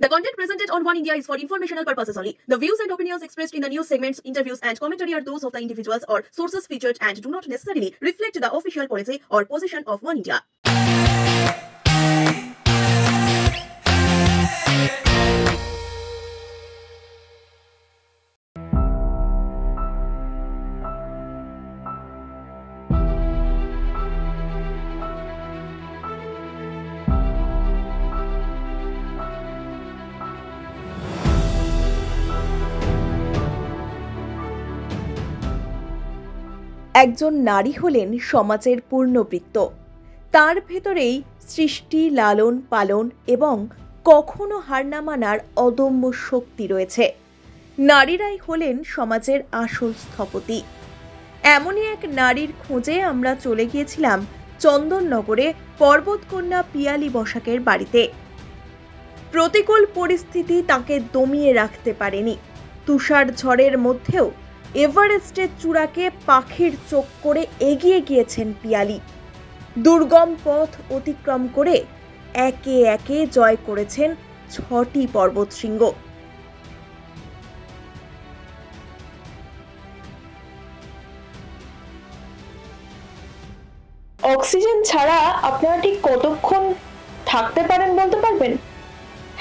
The content presented on One India is for informational purposes only. The views and opinions expressed in the news segments, interviews, and commentary are those of the individuals or sources featured and do not necessarily reflect the official policy or position of One India. একজন নারী হলেন সমাজের পূর্ণবৃত্ত। তার ভেতরেই সৃষ্টি, লালন পালন এবং কখনো হার না মানার অদম্য শক্তি রয়েছে। নারীরাই হলেন সমাজের আসল স্থপতি। এমনই এক নারীর খোঁজে আমরা চলে গিয়েছিলাম চন্দননগরে পর্বতকন্যা পিয়ালি বসাকের বাড়িতে। প্রতিকূল পরিস্থিতি তাকে দমিয়ে রাখতে পারেনি। তুষার ঝড়ের মধ্যেও এভারেস্টের চূড়াকে পাখির চোখ করে এগিয়ে গিয়েছেন পিয়ালি। দুর্গম পথ অতিক্রম করে একে একে জয় করেছেন ৬টি পর্বতশৃঙ্গ। অক্সিজেন ছাড়া আপনারা ঠিক কতক্ষণ থাকতে পারেন বলতে পারবেন?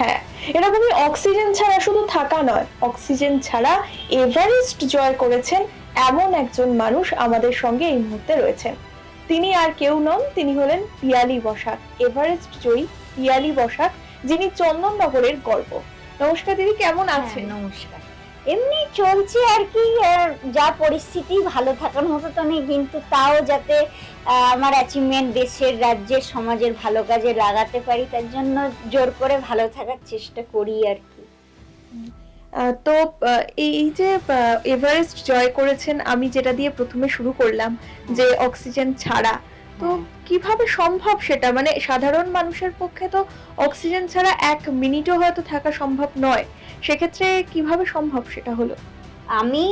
হ্যাঁ, এরকমই অক্সিজেন ছাড়া শুধু থাকা নয়, অক্সিজেন ছাড়া এভারেস্ট জয় করেছেন এমন একজন মানুষ আমাদের সঙ্গে এই মুহূর্তে রয়েছেন। তিনি আর কেউ নন, তিনি হলেন পিয়ালি বসাক, এভারেস্ট জয়ী পিয়ালি বসাক, যিনি চন্দননগরের গর্ব। নমস্কার দিদি, কেমন আছেন? নমস্কার। এমনি চলছে আর কি, যা পরিস্থিতি ভালো থাকার মতো তো নেই, কিন্তু তাও যাতে আমার অ্যাচিভমেন্ট দেশের, রাজ্যের, সমাজের ভালো কাজে লাগাতে পারি, তার জন্য জোর করে ভালো থাকার চেষ্টা করি আর কি। তো এই যে এভারেস্ট জয় করেছেন, আমি যেটা দিয়ে প্রথমে শুরু করলাম যে অক্সিজেন ছাড়া, তো কিভাবে সম্ভব সেটা? মানে সাধারণ মানুষের পক্ষে তো অক্সিজেন ছাড়া 1 মিনিটও হয়তো থাকা সম্ভব নয়, সেক্ষেত্রে কিভাবে সম্ভব সেটা হলো? আমি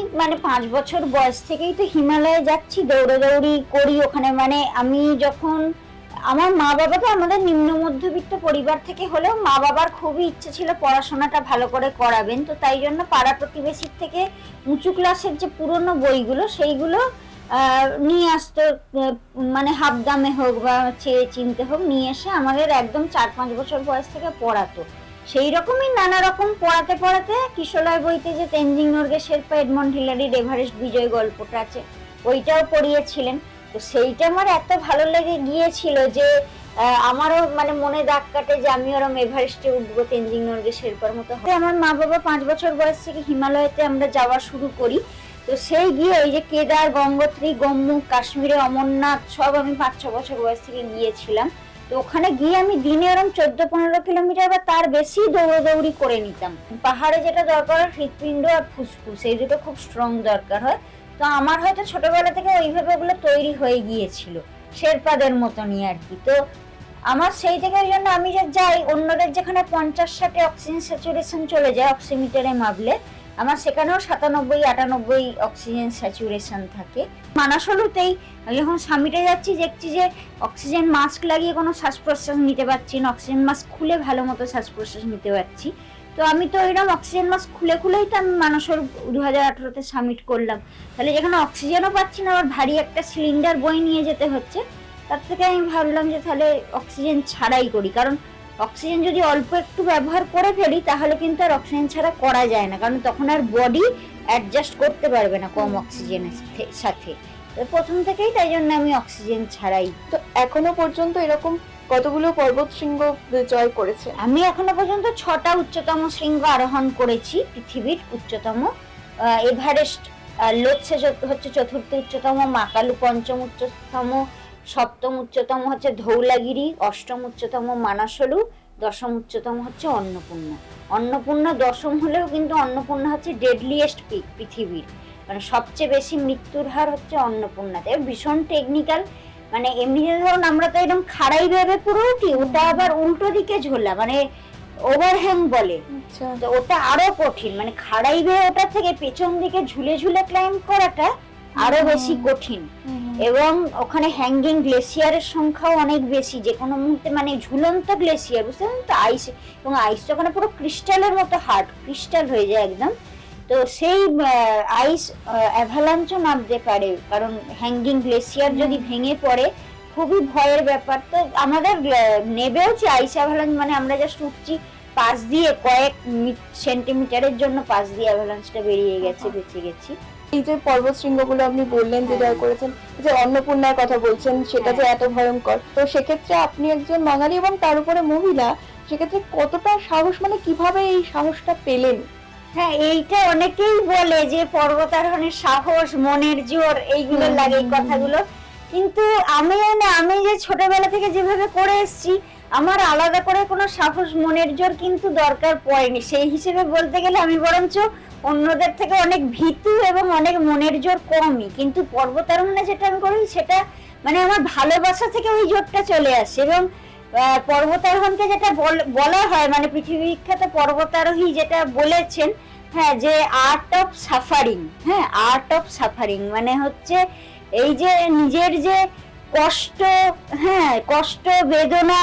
5 বছর বয়স থেকেই তো হিমালয়ে যাচ্ছি, দৌড়াদৌড়ি করি ওখানে। আমি যখন, আমার মা বাবা তো আমাদের নিম্ন মধ্যবিত্ত পরিবার থেকে হলেও মা বাবার খুবই ইচ্ছে ছিল পড়াশোনাটা ভালো করে করাবেন, তো তাই জন্য পাড়া প্রতিবেশীর থেকে উঁচু ক্লাসের যে পুরনো বইগুলো সেইগুলো নিয়ে আসতো, হাফ দামে হোক বা চেয়ে চিনতে হোক, নিয়ে এসে আমাদের একদম 4-5 বছর বয়স থেকে পড়াতো। সেই রকমই নানা রকম পড়াতে পড়াতে কিশোরলয় বইতে যে তেনজিং নোরগে শেরপা এডমন্ড হিলারির এভারেস্ট বিজয় গল্পটা আছে, ওইটাও পড়িয়েছিলেন। তো সেইটা আমার এত ভালো লেগে গিয়েছিল যে আমারও মনে দাগ কাটে যে আমি ওরম এভারেস্টে উঠবো তেনজিং নোরগে শেরপার মতো। আমার মা বাবা 5 বছর বয়স থেকে হিমালয়তে আমরা যাওয়া শুরু করি। তো সেই গিয়ে ওই যে কেদার, গঙ্গোত্রী, গোমুখ, কাশ্মীরে অমরনাথ সব আমি 5-6 বছর বয়স থেকে গিয়েছিলাম। তো ওখানে গিয়ে আমি দিনে ওরম 14-15 কিলোমিটার বা তার বেশি দৌড়াদৌড়ি করে নিতাম। পাহাড়ে যেটা দরকার হয় হৃৎপিণ্ড আর ফুসফুস, এই দুটো খুব স্ট্রং দরকার হয়। তো আমার হয়তো ছোটবেলা থেকে ওইভাবে ওগুলো তৈরি হয়ে গিয়েছিল শেরপাদের মতনই আর কি। তো আমার সেই থেকে ওই জন্য আমি যে যাই, অন্যদের যেখানে 50-60 অক্সিজেন স্যাচুরেশন চলে যায় অক্সিমিটারে মাপলে, আমার সেখানেও 97-98 অক্সিজেন স্যাচুরেশন থাকে। মানাসলুতেই যখন সামিটে যাচ্ছি দেখছি যে অক্সিজেন মাস্ক লাগিয়ে কোনো শ্বাস প্রশ্বাস নিতে পারছি না, অক্সিজেন মাস্ক খুলে ভালো মতো শ্বাস প্রশ্বাস নিতে পারছি। তো আমি তো ওইরকম অক্সিজেন মাস্ক খুলেই তো আমি মানসর 2018-তে সামিট করলাম। তাহলে যেখানে অক্সিজেনও পাচ্ছি না, আবার ভারী একটা সিলিন্ডার বই নিয়ে যেতে হচ্ছে, তার থেকে আমি ভাবলাম যে তাহলে অক্সিজেন ছাড়াই করি। কারণ অক্সিজেন যদি অল্প একটু ব্যবহার করে ফেলি তাহলে কিন্তু আর অক্সিজেন ছাড়া করা যায় না, কারণ তখন আর বডি অ্যাডজাস্ট করতে পারবে না কম অক্সিজেনের সাথে। প্রথম থেকেই তাই জন্য আমি অক্সিজেন ছাড়াই। তো এখনো পর্যন্ত এরকম কতগুলো পর্বত শৃঙ্গ জয় করেছে? আমি এখনো পর্যন্ত 6টা উচ্চতম শৃঙ্গ আরোহণ করেছি, পৃথিবীর উচ্চতম। এভারেস্ট লোৎসে হচ্ছে 4র্থ উচ্চতম, মাকালু 5ম উচ্চতম, 7ম উচ্চতম হচ্ছে ধৌলাগিরি, 8ম উচ্চতম মানাসলু, 10ম উচ্চতম হচ্ছে অন্নপূর্ণা। অন্নপূর্ণা 10ম হলেও কিন্তু অন্নপূর্ণা হচ্ছে ডেডলিয়েস্ট পিক পৃথিবীর, সবচেয়ে বেশি মৃত্যুর হার হচ্ছে অন্নপূর্ণাতে। ভীষণ টেকনিক্যাল, এমনিতে ধরুন আমরা তো এরকম খাড়াই ভেবে পুরো উঠি, ওটা আবার উল্টো দিকে ঝোলা, ওভারহ্যাং বলে। তো ওটা আরো কঠিন, খাড়াই ভেবে ওটা থেকে পেছন দিকে ঝুলে ঝুলে ক্লাইম্ব করাটা আরো বেশি কঠিন। এবং ওখানে হ্যাঙ্গিং গ্লেসিয়ারের সংখ্যাও অনেক বেশি, যে কোনো মুহূর্তে মানে ঝুলন্ত গ্লেসিয়ার, বুঝতে পারছেন তো, আইস, এবং আইস তো ওখানে পুরো ক্রিস্টালের মতো হার্ড ক্রিস্টাল হয়ে যায় একদম। তো সেই আইস অ্যাভালাঞ্চও নামতে পারে, কারণ হ্যাঙ্গিং গ্লেসিয়ার যদি ভেঙে পড়ে খুবই ভয়ের ব্যাপার। তো আমাদের নেবেওছে আইস অ্যাভালাঞ্চ, মানে আমরা জাস্ট উঠছি পাশ দিয়ে, কয়েক সেন্টিমিটারের জন্য পাশ দিয়ে অ্যাভালাঞ্চটা বেরিয়ে গেছে, বেঁচে গেছি। এই যে পর্বত শৃঙ্গগুলো আপনি বললেন যে জয় করেছেন, যে অন্নপূর্ণার কথা বলছেন, সেটা যে এত ভয়ঙ্কর, তো সেক্ষেত্রে আপনি একজন বাঙালি এবং তার উপরে মহিলা, সেক্ষেত্রে কতটা সাহস, মানে কিভাবে এই সাহসটা পেলেন? হ্যাঁ, এইটা অনেকেই বলে যে পর্বতারোহণের সাহস, মনের জোর, এইগুলো লাগে এই কথাগুলো, কিন্তু আমি যে ছোটবেলা থেকে যেভাবে করে এসেছি, আমার আলাদা করে কোনো সাহস, মনের জোর কিন্তু দরকার পড়েনি। সেই হিসেবে বলতে গেলে আমি বরঞ্চ অন্যদের থেকে অনেক ভীতু এবং অনেক মনের জোর কমই, কিন্তু পর্বতারোহণে যেটা আমি করি সেটা মানে আমার ভালোবাসা থেকে ওই জোরটা চলে আসে। এবং পর্বতারোহণকে যেটা বলা হয়, মানে পৃথিবী বিখ্যাত পর্বতারোহী যেটা বলেছেন, হ্যাঁ, যে আর্ট অফ সাফারিং, হ্যাঁ, আর্ট অফ সাফারিং মানে হচ্ছে এই যে নিজের যে কষ্ট, হ্যাঁ, কষ্ট বেদনা,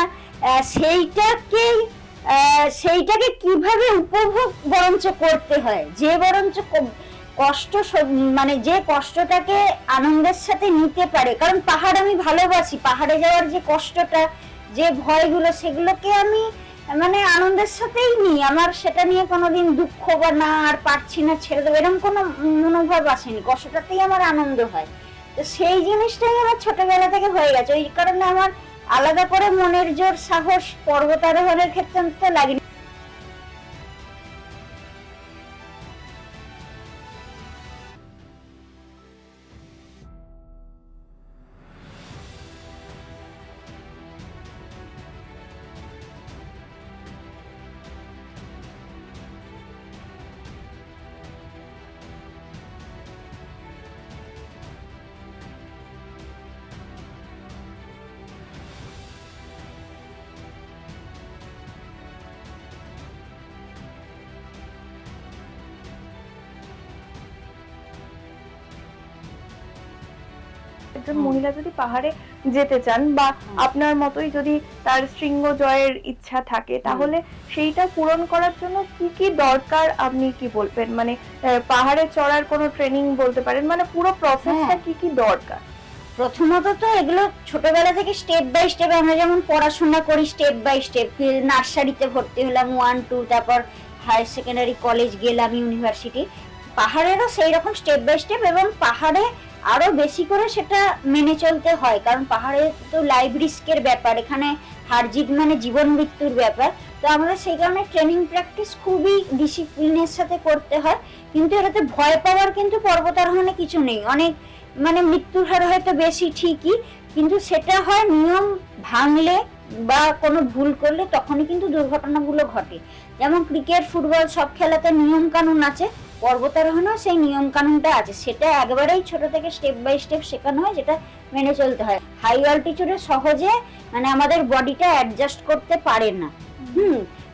সেইটাকে কিভাবে উপভোগ বরঞ্চ করতে হয়, যে বরঞ্চ কষ্ট, মানে যে কষ্টটাকে আনন্দের সাথে নিতে পারে। কারণ পাহাড় আমি ভালোবাসি, পাহাড়ে যাওয়ার যে কষ্টটা, যে ভয়গুলো, সেগুলোকে আমি মানে আনন্দের সাথেই নিই। আমার সেটা নিয়ে কোনোদিন দুঃখ বা না আর পারছি না ছেড়ে দেবো এরকম কোনো মনোভাব আসেনি, কষ্টটাতেই আমার আনন্দ হয়। তো সেই জিনিসটাই আমার ছোটবেলা থেকে হয়ে গেছে, ওই কারণে আমার আলাদা করে মনের জোর, সাহস পর্বতারোহণের ক্ষেত্রে তো লাগেনি। একজন মহিলা যদি পাহাড়ে যেতে চান বা আপনার মতোই যদি তার শৃঙ্গ জয়ের ইচ্ছা থাকে, তাহলে সেইটা পূরণ করার জন্য কি কি দরকার আপনি কি বলবেন? মানে পাহাড়ে চড়ার কোনো ট্রেনিং বলতে পারেন, মানে পুরো প্রসেসটা কি কি দরকার? প্রথমত তো এগুলো ছোটবেলা থেকে স্টেপ বাই স্টেপ, আমরা যেমন পড়াশোনা করি স্টেপ বাই স্টেপ, নার্সারিতে ভর্তি হলাম 1, 2, তারপর হায়ার সেকেন্ডারি, কলেজ গেলাম, ইউনিভার্সিটি, পাহাড়েরও সেই রকম স্টেপ বাই স্টেপ, এবং পাহাড়ে আরো বেশি করে সেটা মেনে চলতে হয়, কারণ পাহাড়ে তো লাইভ রিস্কের ব্যাপার, এখানে হার জিত মানে জীবন মৃত্যুর ব্যাপার। তো আমাদের সেই কারণে ট্রেনিং প্র্যাকটিস খুবই ডিসিপ্লিনের সাথে করতে হয়, কিন্তু এটাতে ভয় পাওয়ার কিন্তু পর্বতারোহণে কিছু নেই। অনেক মানে মৃত্যুর হার হয়তো বেশি ঠিকই, কিন্তু সেটা হয় নিয়ম ভাঙলে বা কোনো ভুল করলে, তখনই কিন্তু দুর্ঘটনাগুলো ঘটে। যেমন ক্রিকেট, ফুটবল সব খেলাতে নিয়ম কানুন আছে, পর্বতারোহণেও সেই নিয়ম কানুনটা আছে, সেটা একবারেই ছোট থেকে স্টেপ বাই স্টেপ শেখানো হয়, যেটা মেনে চলতে হয়। হাই অল্টিটিউডে সহজে মানে আমাদের বডিটা অ্যাডজাস্ট করতে পারে না,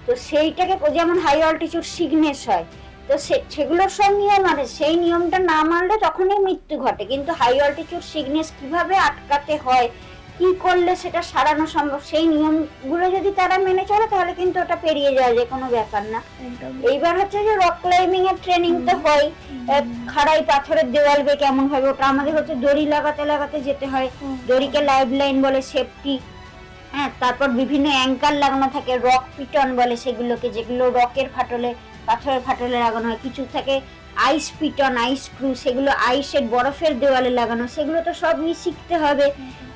তো সেইটাকে, যেমন হাই অল্টিটিউড সিকনেস হয়, তো সেগুলোর সব নিয়ম আছে, সেই নিয়মটা না মানলে তখনই মৃত্যু ঘটে। কিন্তু হাই অল্টিটিউড সিকনেস কিভাবে আটকাতে হয়, কি করলে সেটা সারানো সম্ভব, সেই নিয়মগুলো যদি তারা মেনে চলে তাহলে কিন্তু ওটা পেরিয়ে যায়, যে কোনো ব্যাপার না। এইবার হচ্ছে যে রক ক্লাইম্বিং এর ট্রেনিং তো হয়, খাড়াই পাথরের দেওয়াল বে কেমন ভাবে, ওটা আমাদের হচ্ছে দড়ি লাগাতে লাগাতে যেতে হয়, দড়িকে লাইফ লাইন বলে, সেফটি, হ্যাঁ, তারপর বিভিন্ন অ্যাঙ্কার লাগানো থাকে, রক পিটন বলে সেগুলোকে, যেগুলো রকের ফাটলে, পাথরের ফাটলে লাগানো হয়। কিছু থাকে আইস পিটন, আইস ক্রু, সেগুলো আইসের বরফের দেওয়ালে লাগানো, সেগুলো তো সবই শিখতে হবে।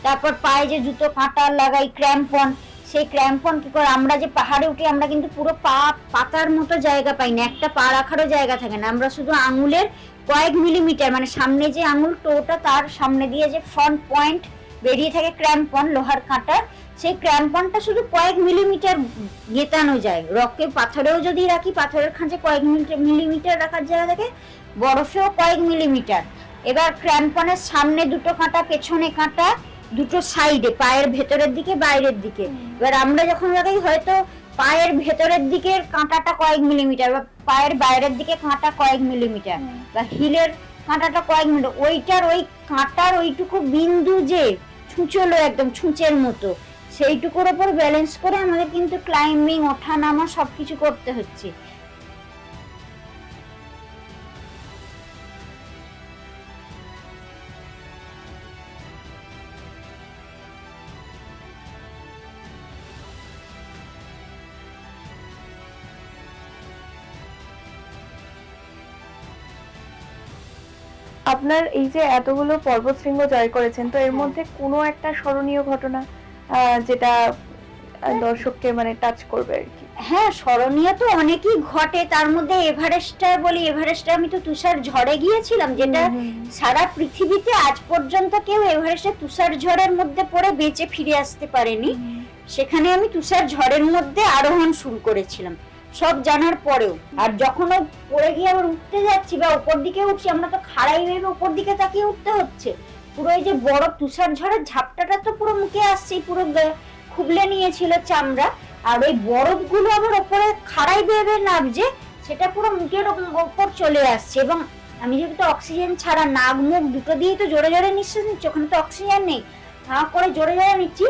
তারপর পায়ে যে জুতো কাঁটা লাগাই, ক্র্যাম্পন, সেই ক্র্যাম্পন কি করে, আমরা যে পাহাড়ে উঠি আমরা কিন্তু পুরো পা পাতার মতো জায়গা পাই না, একটা পা রাখারও জায়গা থাকে না, আমরা শুধু আঙুলের কয়েক মিলিমিটার, মানে সামনে যে আঙুল টোটা, তার সামনে দিয়ে যে ফ্রন্ট পয়েন্ট বেরিয়ে থাকে ক্র্যাম্পন, লোহার কাঁটা, সেই ক্র্যাম্পনটা শুধু কয়েক মিলিমিটার গেতানো যায়। রকে পাথরেও যদি রাখি, পাথরের খাঁচে কয়েক মিলিমিটার রাখার জায়গা থাকে, বরফেও কয়েক মিলিমিটার। এবার ক্র্যাম্পনের সামনে দুটো কাঁটা, পেছনে কাঁটা, দুটো সাইডে, পায়ের ভেতরের দিকে, বাইরের দিকে। এবার আমরা যখন লাগাই হয়তো পায়ের ভেতরের দিকের কাঁটাটা কয়েক মিলিমিটার, বা পায়ের বাইরের দিকে কাঁটা কয়েক মিলিমিটার, বা হিলের কাঁটাটা কয়েক মিনিট, ওইটার ওই কাঁটার ওইটুকু বিন্দু যে ছুঁচলো একদম ছুঁচের মতো, সেইটুকুর ওপর ব্যালেন্স করে আমাদের কিন্তু ক্লাইম্বিং, ওঠা নামা সবকিছু করতে হচ্ছে। আপনার এই যে এতগুলো পর্বতশৃঙ্গ জয় করেছেন, তো এর মধ্যে কোনো একটা স্মরণীয় ঘটনা যেটা দর্শককে মানে টাচ করবে আর কি? হ্যাঁ, স্মরণীয় তো অনেকই ঘটে, তার মধ্যে এভারেস্টটা বলি। এভারেস্টে আমি তো তুষার ঝড়ে গিয়েছিলাম, যেটা সারা পৃথিবীতে আজ পর্যন্ত কেউ এভারেস্টে তুষার ঝড়ের মধ্যে পড়ে বেঁচে ফিরে আসতে পারেনি। সেখানে আমি তুষার ঝড়ের মধ্যে আরোহণ শুরু করেছিলাম সব জানার পরেও। আর যখন ও পড়ে গিয়ে আবার উঠতে যাচ্ছি বা উপর দিকে উঠছি, আমরা তো খাড়াই ভেবে উপর দিকে তাকিয়ে উঠতে হচ্ছে। পুরো এই যে বড় তুষার ঝড়ের ঝাপটাটা তো পুরো মুখে আসছে, পুরো খুবলে নিয়েছিল চামড়া। আর ওই বরফগুলো আবার ওপরে খাড়াই ভেবে নামছে, সেটা পুরো মুখের ওপর চলে আসছে। এবং আমি যেহেতু অক্সিজেন ছাড়া নাক মুখ দুটো দিয়ে তো জোরে জোরে নিঃশ্বাস নিচ্ছি, ওখানে তো অক্সিজেন নেই, হাঁ করে জোরে জোরে নিচ্ছি।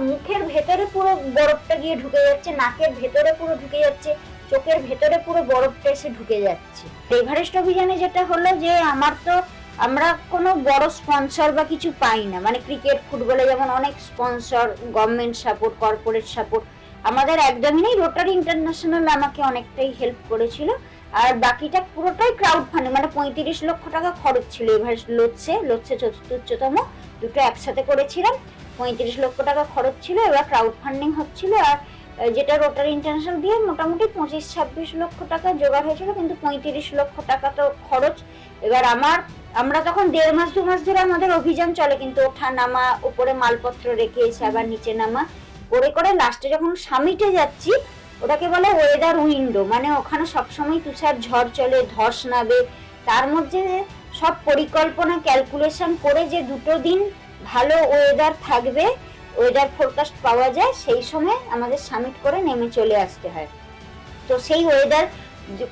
মুখের ভেতরে পুরো বরফটা গিয়ে ঢুকে যাচ্ছে, নাকের ভেতরে পুরো ঢুকে যাচ্ছে, চোখের ভেতরে পুরো বরফটা এসে ঢুকে যাচ্ছে। এভারেস্ট অভিযানে যেটা হলো যে আমরা কোনো বড় স্পন্সর বা কিছু পাই না, মানে ক্রিকেট ফুটবলে যেমন অনেক sponsor, government support, corporate support, আমাদের একদমই নেই। রোটারি ইন্টারন্যাশনাল আমাকে অনেকটাই হেল্প করেছিল, আর বাকিটা পুরোটাই ক্রাউড ফান্ডিং, মানে 35 লক্ষ টাকা খরচ ছিল। এভারেস্ট লোৎসে চতুর্থ উচ্চতম দুটো একসাথে করেছিলাম, 35 লক্ষ টাকা খরচ ছিল। এবার ক্রাউড ফান্ডিং হচ্ছিল, আর যেটা রোটারি ইন্টারন্যাশনাল দিয়ে মোটামুটি 25-26 লক্ষ টাকা জোগাড় হয়েছিল, কিন্তু 35 লক্ষ টাকা তো খরচ। এবার আমরা তখন 1.5 মাস 2 মাস ধরে আমাদের অভিযান চলে, কিন্তু ওঠা নামা, উপরে মালপত্র রেখে এসে আবার নিচে নামা করে করে লাস্টে যখন সামিটে যাচ্ছি, ওটাকে বলে ওয়েদার উইন্ডো, মানে ওখানে সবসময় তুষার ঝড় চলে, ধস নাবে। তার মধ্যে সব পরিকল্পনা ক্যালকুলেশন করে যে 2 দিন ভালো ওয়েদার থাকবে, ওয়েদার ফোরকাস্ট পাওয়া যায়, সেই সময় আমাদের সামিট করে নেমে চলে আসতে হয়। তো সেই ওয়েদার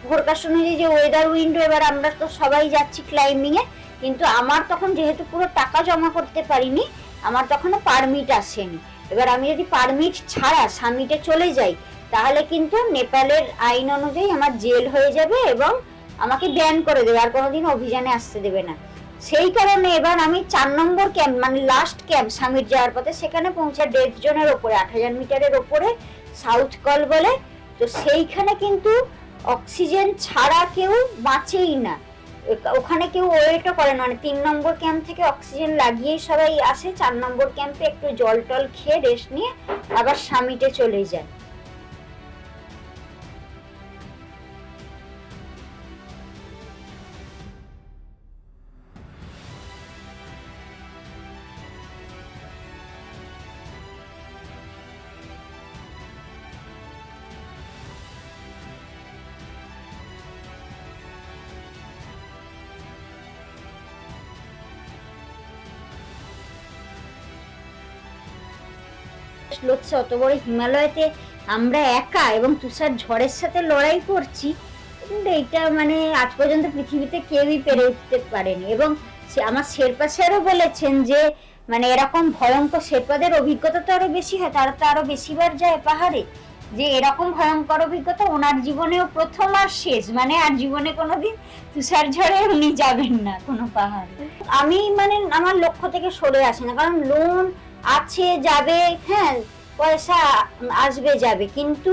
ফোরকাস্ট অনুযায়ী যে ওয়েদার উইন্ডো, এবার আমরা তো সবাই যাচ্ছি ক্লাইম্বিং এ, কিন্তু আমার তখন যেহেতু পুরো টাকা জমা করতে পারিনি, আমার তখনও পারমিট আসেনি। এবার আমি যদি পারমিট ছাড়া সামিটে চলে যাই, তাহলে কিন্তু নেপালের আইন অনুযায়ী আমার জেল হয়ে যাবে এবং আমাকে ব্যান করে দেবে, আর কোনোদিন অভিযানে আসতে দেবে না। সেই কারণে এবার আমি 4 নম্বর ক্যাম্প, মানে লাস্ট ক্যাম্প সামিট যাওয়ার পথে, সেখানে পৌঁছা ডেড জোনের ওপরে 8000 মিটারের ওপরে সাউথ কল বলে। তো সেইখানে কিন্তু অক্সিজেন ছাড়া কেউ বাঁচেই না, ওখানে কেউ ওয়েটও করে না। মানে 3 নম্বর ক্যাম্প থেকে অক্সিজেন লাগিয়েই সবাই আসে, 4 নম্বর ক্যাম্পে একটু জল টল খেয়ে রেস্ট নিয়ে আবার সামিটে চলে যায়। লোৎসে অত বড় হিমালয়তে আমরা একা এবং তুষার ঝড়ের সাথে লড়াই করছি, কিন্তু এটা মানে আজ পর্যন্ত পৃথিবীতে কেউই পেরে উঠতে পারেনি। এবং আমার শেরপা স্যারও বলেছেন যে মানে এরকম ভয়ঙ্কর, শেরপাদের অভিজ্ঞতা তো আরো বেশি হয়, তারা তো আরো বেশিবার যায় পাহাড়ে, যে এরকম ভয়ঙ্কর অভিজ্ঞতা ওনার জীবনেও প্রথম আর শেষ, মানে আর জীবনে কোনোদিন তুষার ঝড়ে উনি যাবেন না কোনো পাহাড়ে। আমি মানে আমার লক্ষ্য থেকে সরে আসি না, কারণ লোন আছে, যাবে, হ্যাঁ পয়সা আসবে যাবে, কিন্তু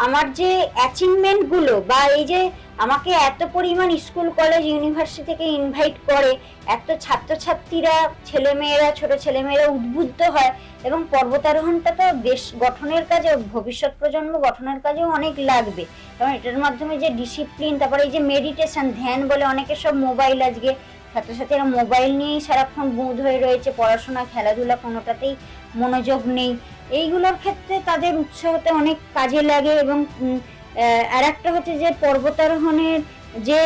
আমার যে অ্যাচিভমেন্ট গুলো বা এই যে আমাকে এত পরিমাণ স্কুল কলেজ ইউনিভার্সিটি থেকে ইনভাইট করে, এত ছাত্রছাত্রীরা, ছেলেমেয়েরা, ছোট ছেলেমেয়েরা উদ্বুদ্ধ হয়, এবং পর্বতারোহণটা তো দেশ গঠনের কাজে, ভবিষ্যৎ প্রজন্ম গঠনের কাজেও অনেক লাগবে। কারণ এটার মাধ্যমে যে ডিসিপ্লিন, তারপরে এই যে মেডিটেশন, ধ্যান বলে অনেকে সব মোবাইল, আজকে ছাত্রছাত্রীরা মোবাইল নিয়েই সারাক্ষণ বুঁদ হয়ে রয়েছে, পড়াশোনা খেলাধুলা কোনোটাতেই মনোযোগ নেই, এইগুলোর ক্ষেত্রে তাদের উৎসাহতে অনেক কাজে লাগে। এবং আর একটা হচ্ছে যে পর্বতারোহণের যে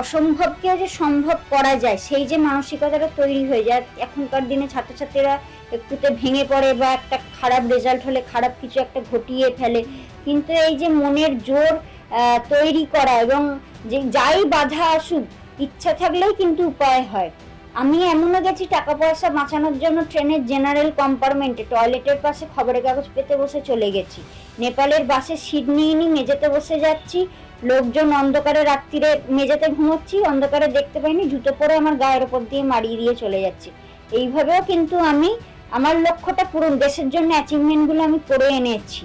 অসম্ভবকে যে সম্ভব করা যায়, সেই যে মানসিকতাটা তৈরি হয়ে যায়। এখনকার দিনে ছাত্রছাত্রীরা একটুতে ভেঙে পড়ে বা একটা খারাপ রেজাল্ট হলে খারাপ কিছু একটা ঘটিয়ে ফেলে, কিন্তু এই যে মনের জোর তৈরি করা এবং যে যাই বাধা আসুক ইচ্ছা থাকলেই কিন্তু উপায় হয়। আমি এমনও গেছি টাকা পয়সা বাঁচানোর জন্য ট্রেনের জেনারেল কম্পার্টমেন্টে টয়লেটের পাশে খবরের কাগজ পেতে বসে চলে গেছি। নেপালের বাসে সিট নিয়ে মেঝেতে বসে যাচ্ছি, লোকজন অন্ধকারে রাত্রিরে মেঝেতে ঘুমোচ্ছি, অন্ধকারে দেখতে পাইনি, জুতো পরে আমার গায়ের ওপর দিয়ে মারিয়ে দিয়ে চলে যাচ্ছি। এইভাবেও কিন্তু আমি আমার লক্ষ্যটা পূরণ, দেশের জন্য অ্যাচিভমেন্টগুলো আমি করে এনেছি।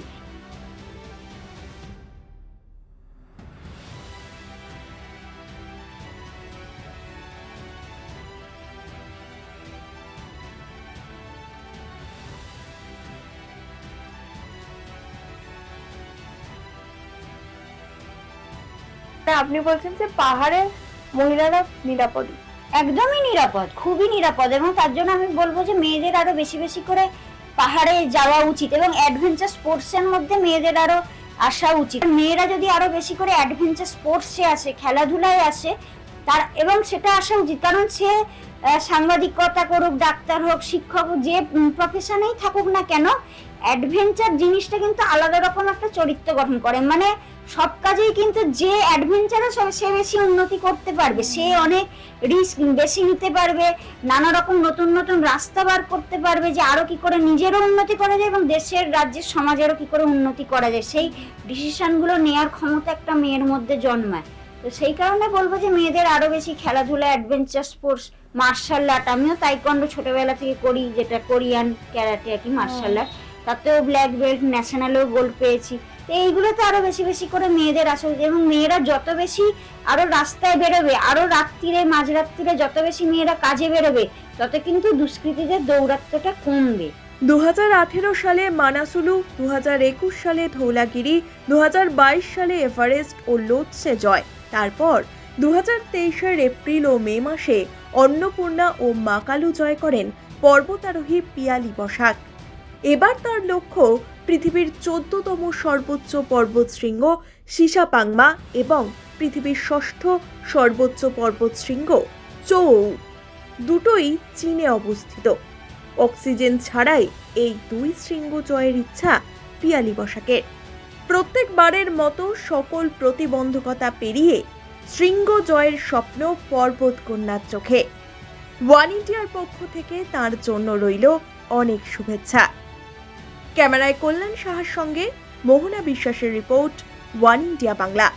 আপনি বলছেন যে পাহাড়ে মহিলারা নিরাপদ? একদমই নিরাপদ, খুবই নিরাপদ। এবং তার জন্য আমি বলবো যে মেয়েদের আরো বেশি বেশি করে পাহাড়ে যাওয়া উচিত এবং অ্যাডভেঞ্চার স্পোর্টসের মধ্যে মেয়েদের আরো আসা উচিত। মেয়েরা যদি আরো বেশি করে অ্যাডভেঞ্চার স্পোর্টসে আসে, খেলাধুলায় আসে, তার এবং সেটা আসা উচিত। কারণ সে সাংবাদিকতা করুক, ডাক্তার হোক, শিক্ষক, যে প্রফেশনেই থাকুক না কেন, অ্যাডভেঞ্চার জিনিসটা কিন্তু আলাদা রকম একটা চরিত্র গঠন করে। মানে সব কাজেই কিন্তু যে অ্যাডভেঞ্চারাস হবে সে বেশি উন্নতি করতে পারবে, সে অনেক রিস্ক বেশি নিতে পারবে, নানা রকম নতুন নতুন রাস্তা বার করতে পারবে যে আরো কি করে নিজেরও উন্নতি করা যায় এবং দেশের, রাজ্যের, সমাজেরও কি করে উন্নতি করা যায়। সেই ডিসিশনগুলো নেওয়ার ক্ষমতা একটা মেয়ের মধ্যে জন্মায়। তো সেই কারণে বলবো যে মেয়েদের আরো বেশি খেলাধুলা, অ্যাডভেঞ্চার স্পোর্টস, মার্শাল আর্ট, আমিও তাইকোয়ান্ডো ছোটবেলা থেকে করি, যেটা কোরিয়ান ক্যারাটে আর কি মার্শাল আর্ট, তাতেও ব্ল্যাক বেল্ট, ন্যাশনালেও গোল্ড পেয়েছি। তো এইগুলোতে আরো বেশি বেশি করে মেয়েদের আসা উচিত এবং মেয়েরা যত বেশি আরো রাস্তায় বেরোবে, আরো রাত্রিরে, মাঝরাত্রিরে যত বেশি মেয়েরা কাজে বেরোবে, তত কিন্তু দুষ্কৃতীদের দৌরাত্ম্যটা কমবে। 2018 সালে মানাসুলু, 2021 সালে ধৌলাগিরি, 2022 সালে এভারেস্ট ও লোৎসে জয়। তারপর 2023 এপ্রিল ও মে মাসে অন্নপূর্ণা ও মাকালু জয় করেন পর্বতারোহী পিয়ালি বসাক। এবার তার লক্ষ্য পৃথিবীর 14তম সর্বোচ্চ পর্বতশৃঙ্গ সিসাপাংমা এবং পৃথিবীর 6ষ্ঠ সর্বোচ্চ পর্বতশৃঙ্গ চৌ, দুটোই চীনে অবস্থিত। অক্সিজেন ছাড়াই এই দুই শৃঙ্গ জয়ের ইচ্ছা পিয়ালি বসাকের। প্রত্যেকবারের মতো সকল প্রতিবন্ধকতা পেরিয়ে শৃঙ্গ জয়ের স্বপ্ন পর্বত কন্যার চোখে। ওয়ান ইন্ডিয়ার পক্ষ থেকে তার জন্য রইল অনেক শুভেচ্ছা। ক্যামেরায় কল্যাণ সাহার সঙ্গে মোহনা বিশ্বাসের রিপোর্ট, ওয়ান ইন্ডিয়া বাংলা।